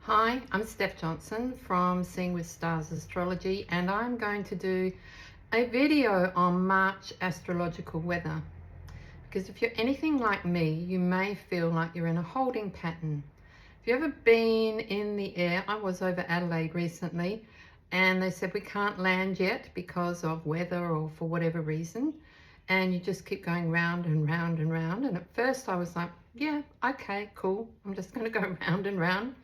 Hi, I'm Steph Johnson from Seeing with Stars Astrology, and I'm going to do a video on March astrological weather. Because if you're anything like me, you may feel like you're in a holding pattern. If you've ever been in the air, I was over Adelaide recently, and they said we can't land yet because of weather or for whatever reason, and you just keep going round and round and round. And at first I was like, yeah, okay, cool, I'm just going to go round and round.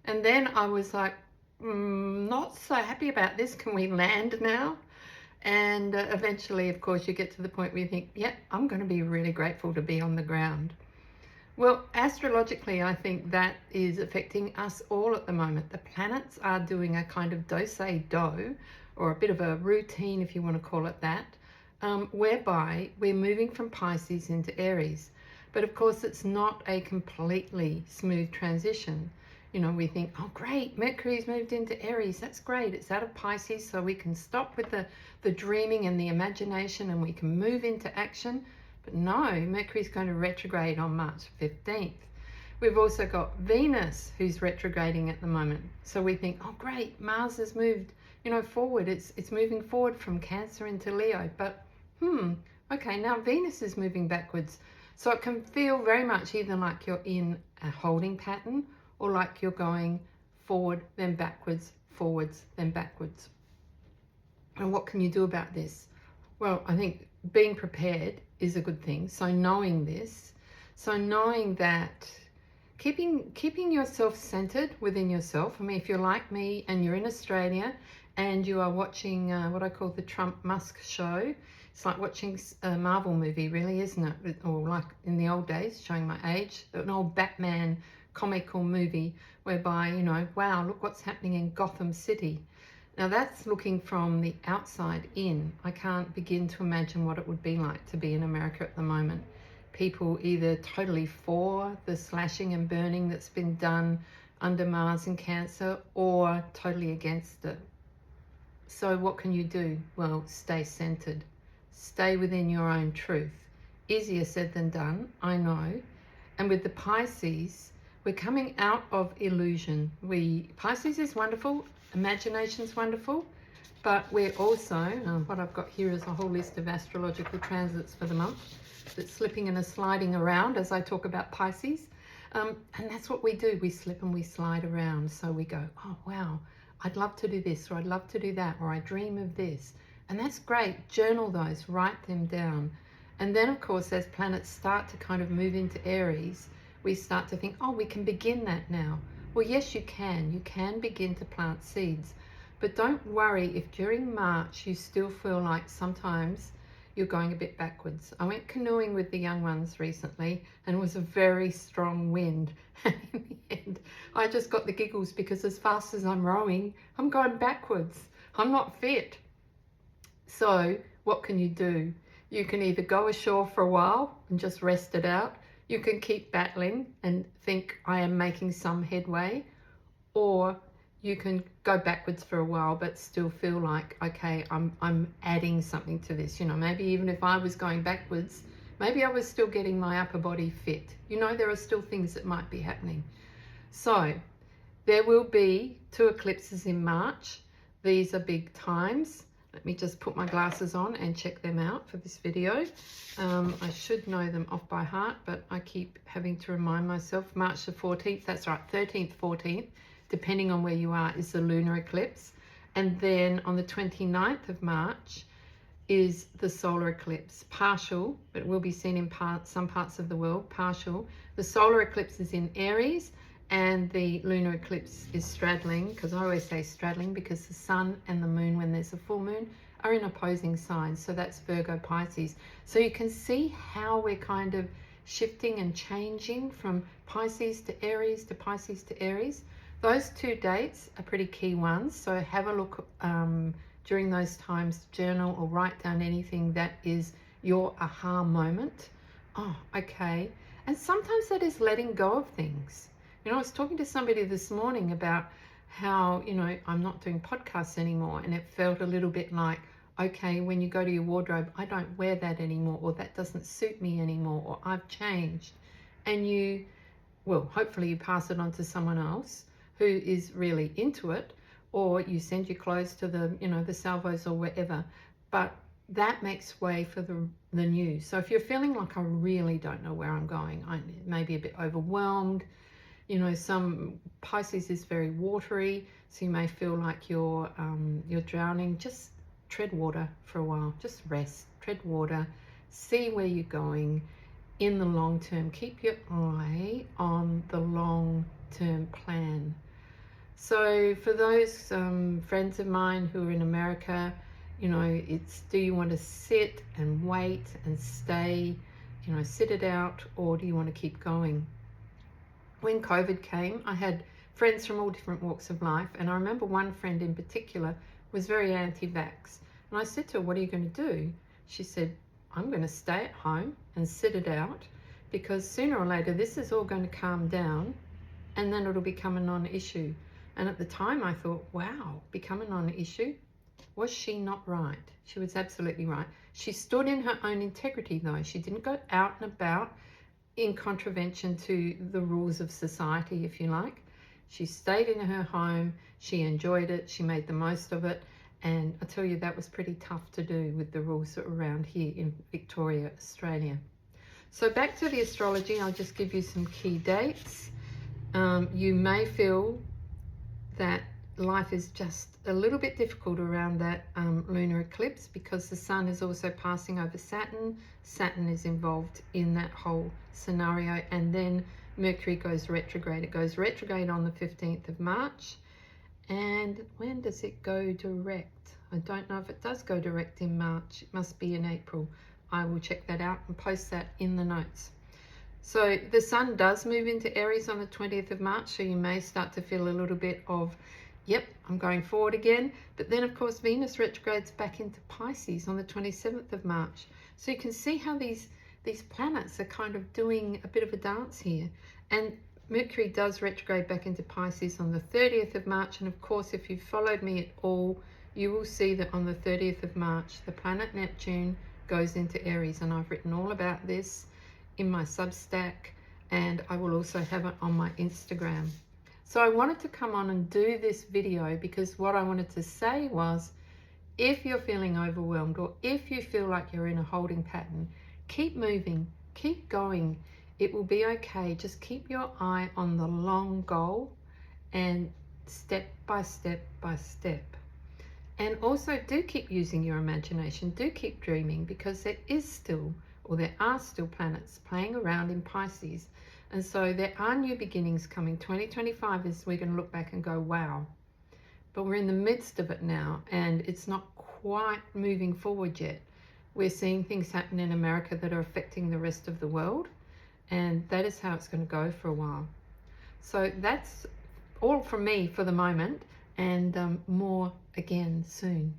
And then I was like, not so happy about this. Can we land now? And eventually, of course, you get to the point where you think, yeah, I'm going to be really grateful to be on the ground. Well, astrologically, I think that is affecting us all at the moment. The planets are doing a kind of do-say-do, or a bit of a routine, if you want to call it that, whereby we're moving from Pisces into Aries. But of course, it's not a completely smooth transition. You know, we think, oh great, Mercury's moved into Aries, that's great, it's out of Pisces, so we can stop with the dreaming and the imagination and we can move into action. But no, Mercury's going to retrograde on March 15th. We've also got Venus who's retrograding at the moment. So we think, oh great, Mars has moved, you know, forward, it's moving forward from Cancer into Leo. But okay, now Venus is moving backwards. So it can feel very much either like you're in a holding pattern or like you're going forward, then backwards, forwards, then backwards. And what can you do about this? Well, I think being prepared is a good thing. So knowing this, so knowing that keeping yourself centered within yourself. I mean, if you're like me and you're in Australia and you are watching what I call the Trump-Musk show, it's like watching a Marvel movie, really, isn't it? Or like in the old days, showing my age, an old Batman comical movie whereby, you know, wow, look what's happening in Gotham City. Now that's looking from the outside in. I can't begin to imagine what it would be like to be in America at the moment. People either totally for the slashing and burning that's been done under Mars and Cancer, or totally against it. So what can you do? Well, stay centered. Stay within your own truth. Easier said than done, I know. And with the Pisces, we're coming out of illusion. Pisces is wonderful, imagination's wonderful, but we're also, what I've got here is a whole list of astrological transits for the month that's slipping and sliding around as I talk about Pisces. And that's what we do. We slip and we slide around. So we go, oh, wow, I'd love to do this, or I'd love to do that, or I dream of this. And that's great. Journal those, write them down. And then, of course, as planets start to kind of move into Aries, we start to think, oh, we can begin that now. Well, yes, you can. You can begin to plant seeds. But don't worry if during March you still feel like sometimes you're going a bit backwards. I went canoeing with the young ones recently and it was a very strong wind. And in the end, I just got the giggles because as fast as I'm rowing, I'm going backwards. I'm not fit. So what can you do? You can either go ashore for a while and just rest it out. You can keep battling and think I am making some headway, or you can go backwards for a while but still feel like, okay, I'm adding something to this. You know, maybe even if I was going backwards, maybe I was still getting my upper body fit. You know, there are still things that might be happening. So there will be 2 eclipses in March. These are big times. Let me just put my glasses on and check them out for this video. I should know them off by heart, but I keep having to remind myself. March the 14th, that's right, 13th, 14th, depending on where you are, is the lunar eclipse. And then on the 29th of March is the solar eclipse, partial, but it will be seen in some parts of the world, partial. The solar eclipse is in Aries, and the lunar eclipse is straddling, because I always say straddling because the sun and the moon, when there's a full moon, are in opposing signs. So that's Virgo, Pisces. So you can see how we're kind of shifting and changing from Pisces to Aries to Pisces to Aries. Those 2 dates are pretty key ones. So have a look during those times, journal or write down anything that is your aha moment. Oh, okay. And sometimes that is letting go of things. You know, I was talking to somebody this morning about how, you know, I'm not doing podcasts anymore, and it felt a little bit like, okay, when you go to your wardrobe, I don't wear that anymore, or that doesn't suit me anymore, or I've changed. And you, well, hopefully you pass it on to someone else, who is really into it, or you send your clothes to the, you know, the salvos or wherever. But that makes way for the new. So if you're feeling like I really don't know where I'm going, I may be a bit overwhelmed, you know, some Pisces is very watery, so you may feel like you're drowning. Just tread water for a while. Just rest, tread water, see where you're going in the long term. Keep your eye on the long term plan. So for those friends of mine who are in America, you know, it's, do you want to sit and wait and stay, you know, sit it out, or do you want to keep going? When COVID came, I had friends from all different walks of life, and I remember one friend in particular was very anti-vax. And I said to her, what are you going to do? She said, I'm going to stay at home and sit it out, because sooner or later this is all going to calm down and then it'll become a non-issue. And at the time I thought, wow, become a non-issue? Was she not right? She was absolutely right. She stood in her own integrity though. She didn't go out and about in contravention to the rules of society, if you like. She stayed in her home, she enjoyed it, she made the most of it, and I tell you, that was pretty tough to do with the rules that were around here in Victoria, Australia. So back to the astrology, I'll just give you some key dates. You may feel that life is just a little bit difficult around that lunar eclipse, because the sun is also passing over Saturn. Saturn is involved in that whole scenario, and then Mercury goes retrograde. It goes retrograde on the 15th of March. And when does it go direct? I don't know if it does go direct in March. It must be in April. I will check that out and post that in the notes. So the sun does move into Aries on the 20th of March, so you may start to feel a little bit of, yep, I'm going forward again. But then, of course, Venus retrogrades back into Pisces on the 27th of March. So you can see how these planets are kind of doing a bit of a dance here. And Mercury does retrograde back into Pisces on the 30th of March. And of course, if you've followed me at all, you will see that on the 30th of March, the planet Neptune goes into Aries. And I've written all about this in my Substack, and I will also have it on my Instagram. So I wanted to come on and do this video because what I wanted to say was, if you're feeling overwhelmed, or if you feel like you're in a holding pattern, keep moving, keep going. It will be okay. Just keep your eye on the long goal, and step by step by step. And also do keep using your imagination, do keep dreaming, because there are still planets playing around in Pisces. And so there are new beginnings coming. 2025 is, we're going to look back and go, wow. But we're in the midst of it now, and it's not quite moving forward yet. We're seeing things happen in America that are affecting the rest of the world, and that is how it's going to go for a while. So that's all from me for the moment, and more again soon.